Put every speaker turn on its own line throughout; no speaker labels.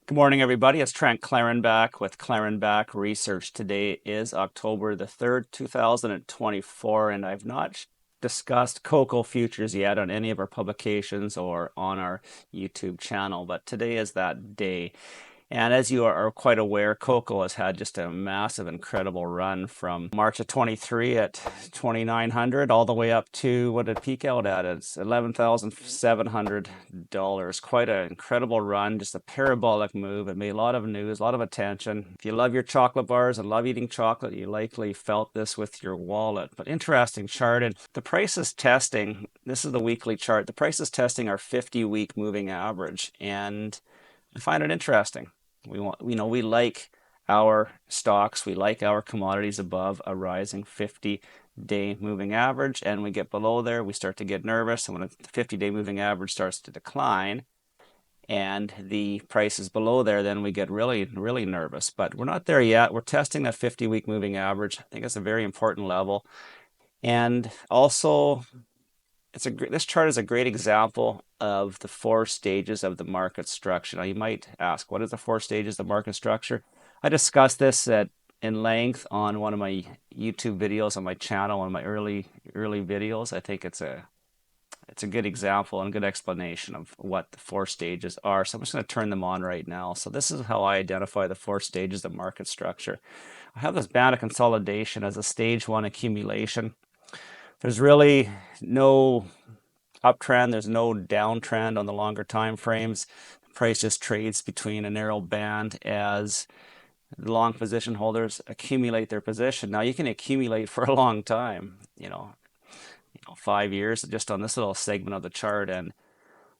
Good morning, everybody. It's Trent Klarenbach with Klarenbach Research. Today is October the 3rd, 2024, and I've not discussed cocoa futures yet on any of our publications or on our YouTube channel, but today is that day. And as you are quite aware, cocoa has had just a massive, incredible run from March of 23 at 2,900 all the way up to what did it peak out at? It's $11,700. Quite an incredible run, just a parabolic move. It made a lot of news, a lot of attention. If you love your chocolate bars and love eating chocolate, you likely felt this with your wallet. But interesting chart. And the price is testing, this is the weekly chart, the price is testing our 50-week moving average. And I find it interesting. We like our stocks, we like our commodities above a rising 50-day moving average, and we get below there, we start to get nervous. And when the 50-day moving average starts to decline and the price is below there, then we get really, really nervous. But we're not there yet. We're testing that 50-week moving average. I think it's a very important level. And also, this chart is a great example of the four stages of the market structure. Now you might ask, what is the four stages of the market structure? I discussed this in length on one of my YouTube videos on my channel, one of my early videos. I think it's a good example and good explanation of what the four stages are. So I'm just going to turn them on right now. So this is how I identify the four stages of market structure. I have this band of consolidation as a stage one accumulation. There's really no uptrend, there's no downtrend on the longer time frames. The price just trades between a narrow band as the long position holders accumulate their position. Now you can accumulate for a long time, 5 years just on this little segment of the chart, and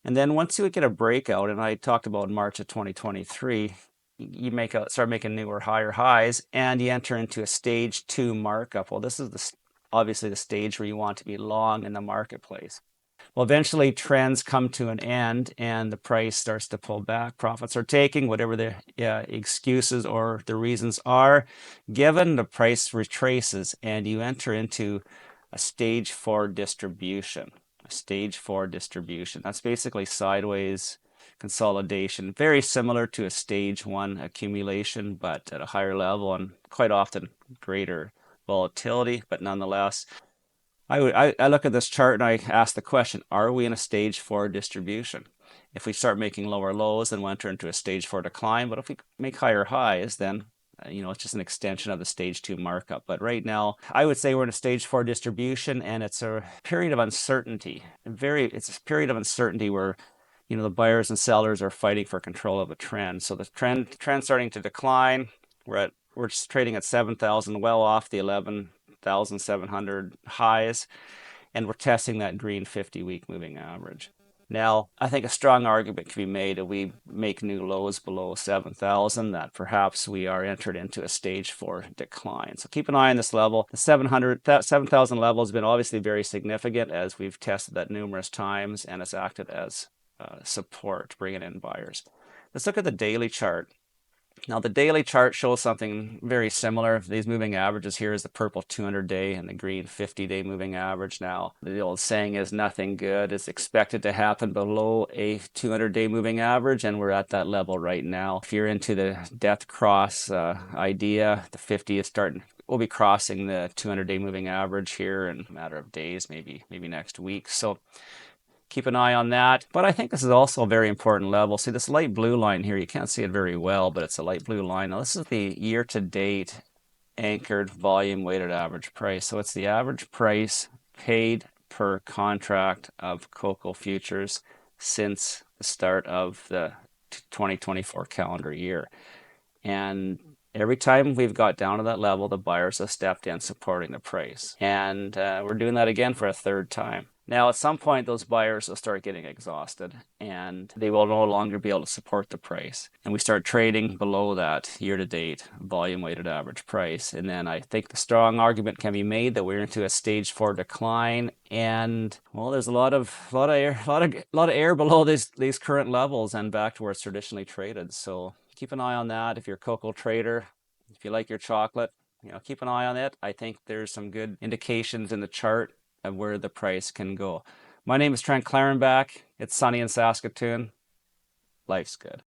then once you get a breakout, and I talked about March of 2023, you start making newer higher highs, and you enter into a stage two markup. Well, this is obviously the stage where you want to be long in the marketplace. Well, eventually trends come to an end and the price starts to pull back. Profits are taking, whatever the excuses or the reasons are given, the price retraces and you enter into a stage four distribution. A stage four distribution. That's basically sideways consolidation, very similar to a stage one accumulation, but at a higher level and quite often greater volatility, but nonetheless, I look at this chart and I ask the question, are we in a stage four distribution? If we start making lower lows, then we'll enter into a stage four decline. But if we make higher highs, then it's just an extension of the stage two markup. But right now, I would say we're in a stage four distribution, and it's a period of uncertainty. It's a period of uncertainty where the buyers and sellers are fighting for control of a trend. So the trend starting to decline. We're just trading at 7,000, well off the 11,700 highs, and we're testing that green 50-week moving average. Now, I think a strong argument can be made that we make new lows below 7,000, that perhaps we are entered into a stage four decline. So keep an eye on this level. The 7,000 level has been obviously very significant as we've tested that numerous times, and it's acted as support, bringing in buyers. Let's look at the daily chart. Now the daily chart shows something very similar. These moving averages here is the purple 200-day and the green 50-day moving average. Now the old saying is nothing good is expected to happen below a 200-day moving average, and we're at that level right now. If you're into the death cross idea, the 50 is starting. We'll be crossing the 200-day moving average here in a matter of days, maybe next week. So keep an eye on that. But I think this is also a very important level. See this light blue line here, you can't see it very well, but it's a light blue line. Now this is the year-to-date anchored volume weighted average price. So it's the average price paid per contract of cocoa futures since the start of the 2024 calendar year. And every time we've got down to that level, the buyers have stepped in supporting the price. And we're doing that again for a third time. Now, at some point, those buyers will start getting exhausted and they will no longer be able to support the price. And we start trading below that year-to-date volume-weighted average price. And then I think the strong argument can be made that we're into a stage four decline. And well, there's a lot of air below these current levels and back to where it's traditionally traded. So keep an eye on that. If you're a cocoa trader, if you like your chocolate, keep an eye on it. I think there's some good indications in the chart of where the price can go. My name is Trent Klarenbach. It's sunny in Saskatoon. Life's good.